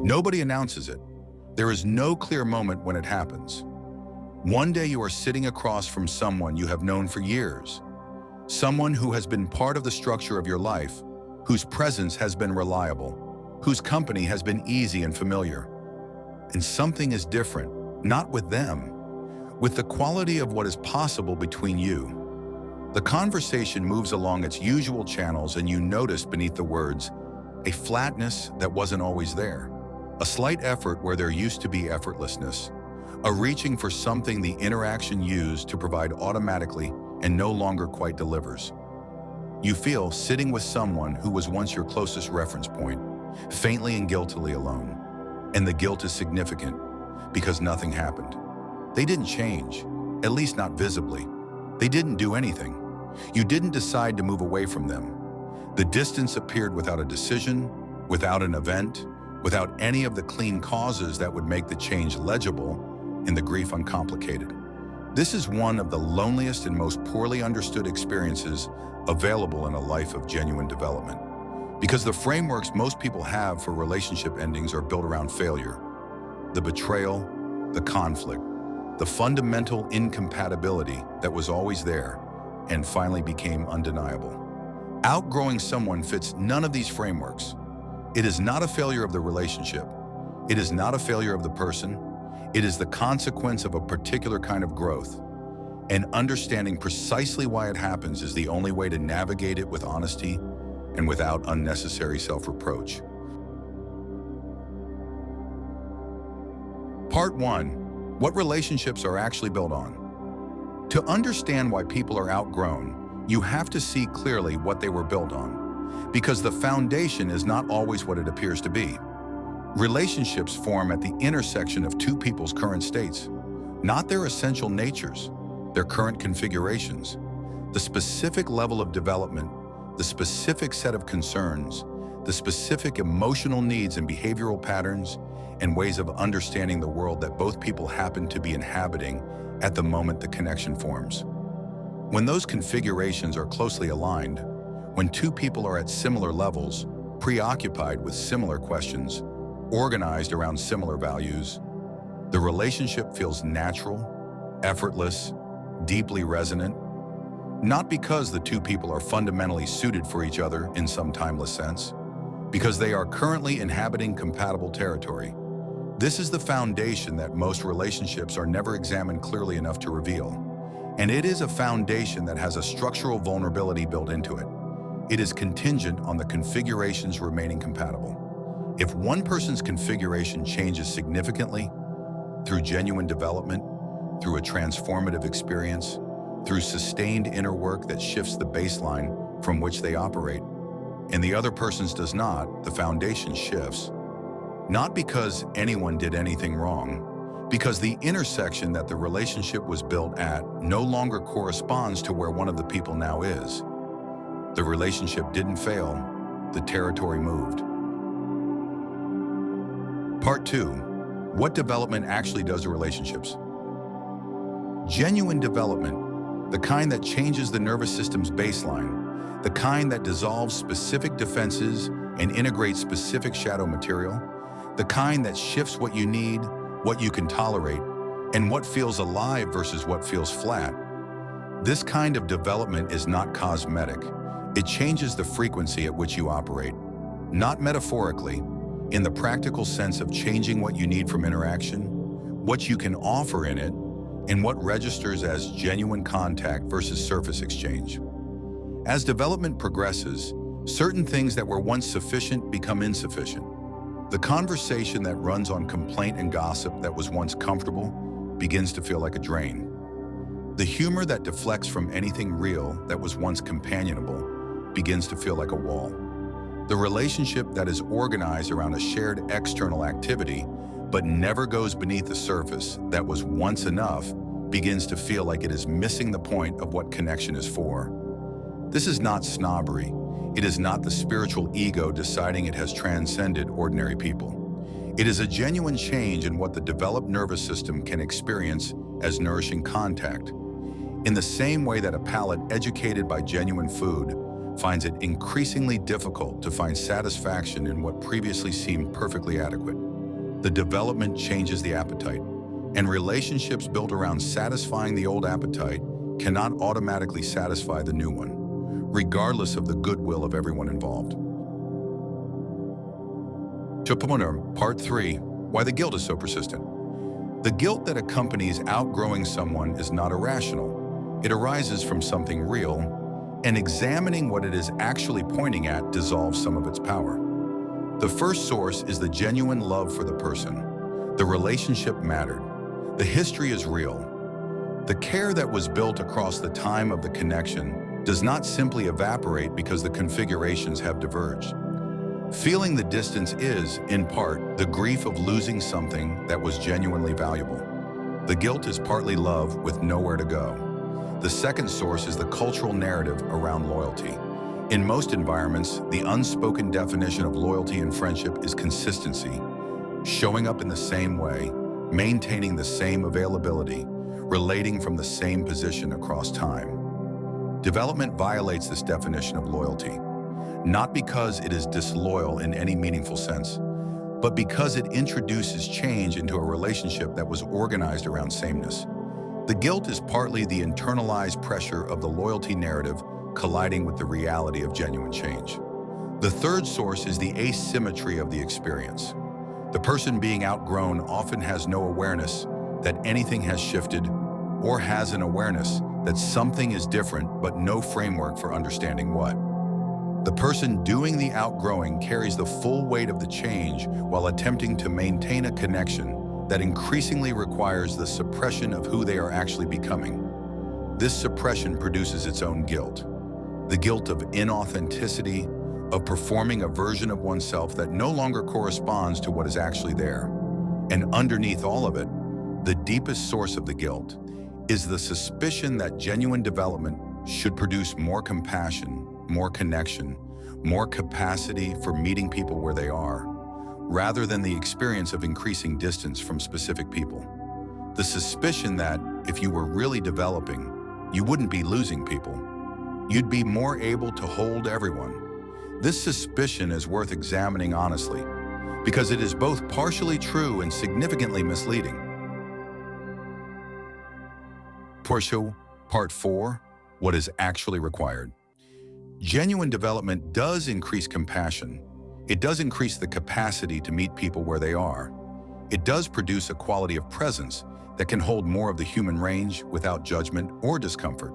Nobody announces it. There is no clear moment when it happens. One day you are sitting across from someone you have known for years, someone who has been part of the structure of your life, whose presence has been reliable, whose company has been easy and familiar. And something is different, not with them, with the quality of what is possible between you. The conversation moves along its usual channels and you notice beneath the words a flatness that wasn't always there, a slight effort where there used to be effortlessness, a reaching for something the interaction used to provide automatically and no longer quite delivers. You feel sitting with someone who was once your closest reference point, faintly and guiltily alone. And the guilt is significant because nothing happened. They didn't change, at least not visibly. They didn't do anything. You didn't decide to move away from them. The distance appeared without a decision, without an event, without any of the clean causes that would make the change legible and the grief uncomplicated. This is one of the loneliest and most poorly understood experiences available in a life of genuine development. Because the frameworks most people have for relationship endings are built around failure, the betrayal, the conflict, the fundamental incompatibility that was always there and finally became undeniable. Outgrowing someone fits none of these frameworks. It is not a failure of the relationship. It is not a failure of the person. It is the consequence of a particular kind of growth. And understanding precisely why it happens is the only way to navigate it with honesty and without unnecessary self-reproach. Part 1. What relationships are actually built on? To understand why people are outgrown, you have to see clearly what they were built on, because the foundation is not always what it appears to be. Relationships form at the intersection of two people's current states, not their essential natures, their current configurations, the specific level of development, the specific set of concerns, the specific emotional needs and behavioral patterns, and ways of understanding the world that both people happen to be inhabiting at the moment the connection forms. When those configurations are closely aligned, when two people are at similar levels, preoccupied with similar questions, organized around similar values, the relationship feels natural, effortless, deeply resonant, not because the two people are fundamentally suited for each other in some timeless sense, because they are currently inhabiting compatible territory. This is the foundation that most relationships are never examined clearly enough to reveal. And it is a foundation that has a structural vulnerability built into it. It is contingent on the configurations remaining compatible. If one person's configuration changes significantly, through genuine development, through a transformative experience, through sustained inner work that shifts the baseline from which they operate, and the other person's does not, the foundation shifts. Not because anyone did anything wrong, because the intersection that the relationship was built at no longer corresponds to where one of the people now is. The relationship didn't fail, the territory moved. Part 2. What development actually does to relationships? Genuine development, the kind that changes the nervous system's baseline, the kind that dissolves specific defenses and integrates specific shadow material, the kind that shifts what you need, what you can tolerate, and what feels alive versus what feels flat. This kind of development is not cosmetic. It changes the frequency at which you operate, not metaphorically, in the practical sense of changing what you need from interaction, what you can offer in it, and what registers as genuine contact versus surface exchange. As development progresses, certain things that were once sufficient become insufficient. The conversation that runs on complaint and gossip that was once comfortable begins to feel like a drain. The humor that deflects from anything real that was once companionable begins to feel like a wall. The relationship that is organized around a shared external activity but never goes beneath the surface that was once enough begins to feel like it is missing the point of what connection is for. This is not snobbery. It is not the spiritual ego deciding it has transcended ordinary people. It is a genuine change in what the developed nervous system can experience as nourishing contact. In the same way that a palate educated by genuine food finds it increasingly difficult to find satisfaction in what previously seemed perfectly adequate. The development changes the appetite, and relationships built around satisfying the old appetite cannot automatically satisfy the new one, regardless of the goodwill of everyone involved. Part 3, why the guilt is so persistent. The guilt that accompanies outgrowing someone is not irrational. It arises from something real, and examining what it is actually pointing at dissolves some of its power. The first source is the genuine love for the person. The relationship mattered. The history is real. The care that was built across the time of the connection does not simply evaporate because the configurations have diverged. Feeling the distance is, in part, the grief of losing something that was genuinely valuable. The guilt is partly love with nowhere to go. The second source is the cultural narrative around loyalty. In most environments, the unspoken definition of loyalty and friendship is consistency, showing up in the same way, maintaining the same availability, relating from the same position across time. Development violates this definition of loyalty, not because it is disloyal in any meaningful sense, but because it introduces change into a relationship that was organized around sameness. The guilt is partly the internalized pressure of the loyalty narrative colliding with the reality of genuine change. The third source is the asymmetry of the experience. The person being outgrown often has no awareness that anything has shifted, or has an awareness that something is different but no framework for understanding what. The person doing the outgrowing carries the full weight of the change while attempting to maintain a connection that increasingly requires the suppression of who they are actually becoming. This suppression produces its own guilt. The guilt of inauthenticity, of performing a version of oneself that no longer corresponds to what is actually there. And underneath all of it, the deepest source of the guilt is the suspicion that genuine development should produce more compassion, more connection, more capacity for meeting people where they are, rather than the experience of increasing distance from specific people. The suspicion that if you were really developing, you wouldn't be losing people. You'd be more able to hold everyone. This suspicion is worth examining honestly, because it is both partially true and significantly misleading. Part 4, what is actually required. Genuine development does increase compassion. It does increase the capacity to meet people where they are. It does produce a quality of presence that can hold more of the human range without judgment or discomfort.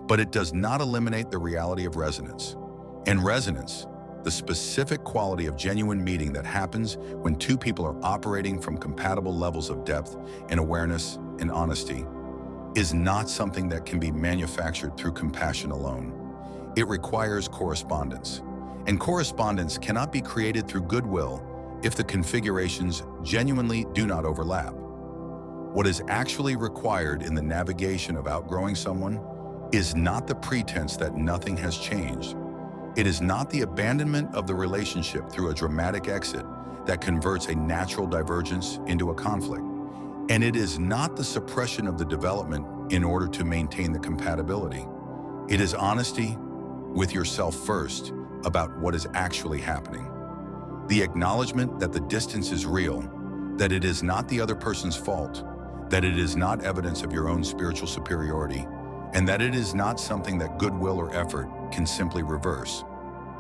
But it does not eliminate the reality of resonance. And resonance, the specific quality of genuine meeting that happens when two people are operating from compatible levels of depth and awareness and honesty, is not something that can be manufactured through compassion alone. It requires correspondence. And correspondence cannot be created through goodwill if the configurations genuinely do not overlap. What is actually required in the navigation of outgrowing someone is not the pretense that nothing has changed. It is not the abandonment of the relationship through a dramatic exit that converts a natural divergence into a conflict. And it is not the suppression of the development in order to maintain the compatibility. It is honesty with yourself first about what is actually happening. The acknowledgement that the distance is real, that it is not the other person's fault, that it is not evidence of your own spiritual superiority, and that it is not something that goodwill or effort can simply reverse.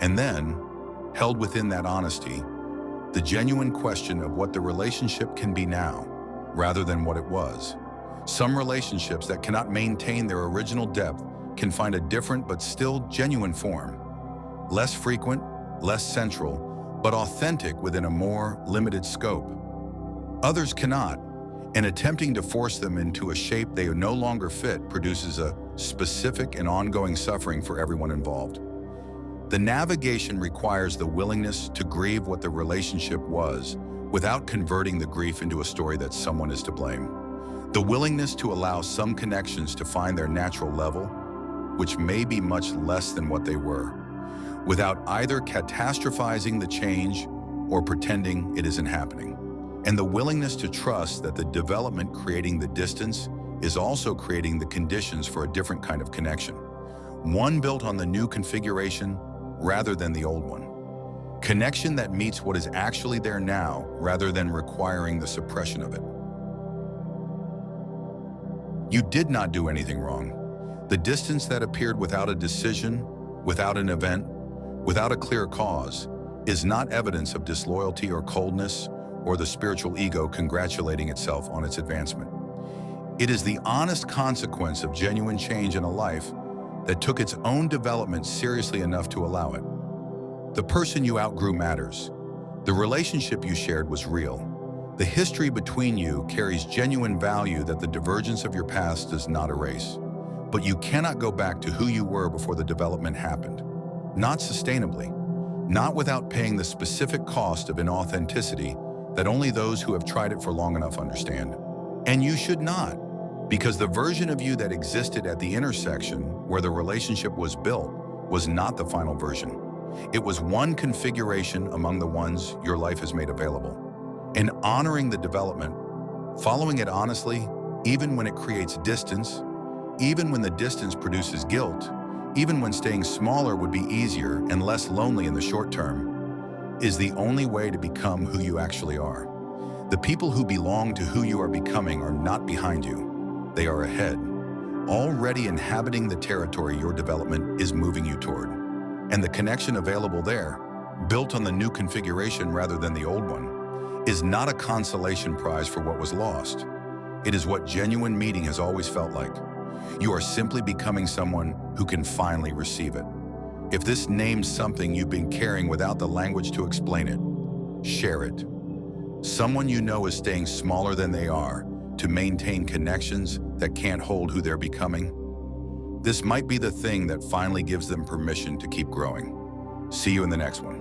And then, held within that honesty, the genuine question of what the relationship can be now, rather than what it was. Some relationships that cannot maintain their original depth can find a different but still genuine form. Less frequent, less central, but authentic within a more limited scope. Others cannot, and attempting to force them into a shape they no longer fit produces a specific and ongoing suffering for everyone involved. The navigation requires the willingness to grieve what the relationship was without converting the grief into a story that someone is to blame. The willingness to allow some connections to find their natural level, which may be much less than what they were, without either catastrophizing the change or pretending it isn't happening. And the willingness to trust that the development creating the distance is also creating the conditions for a different kind of connection, one built on the new configuration rather than the old one. Connection that meets what is actually there now rather than requiring the suppression of it. You did not do anything wrong. The distance that appeared without a decision, without an event, without a clear cause, is not evidence of disloyalty or coldness or the spiritual ego congratulating itself on its advancement. It is the honest consequence of genuine change in a life that took its own development seriously enough to allow it. The person you outgrew matters. The relationship you shared was real. The history between you carries genuine value that the divergence of your past does not erase. But you cannot go back to who you were before the development happened. Not sustainably. Not without paying the specific cost of inauthenticity that only those who have tried it for long enough understand. And you should not, because the version of you that existed at the intersection where the relationship was built was not the final version. It was one configuration among the ones your life has made available. And honoring the development, following it honestly, even when it creates distance, even when the distance produces guilt, even when staying smaller would be easier and less lonely in the short term, is the only way to become who you actually are. The people who belong to who you are becoming are not behind you. They are ahead, already inhabiting the territory your development is moving you toward. And the connection available there, built on the new configuration rather than the old one, is not a consolation prize for what was lost. It is what genuine meeting has always felt like. You are simply becoming someone who can finally receive it. If this names something you've been carrying without the language to explain it, share it. Someone you know is staying smaller than they are to maintain connections that can't hold who they're becoming. This might be the thing that finally gives them permission to keep growing. See you in the next one.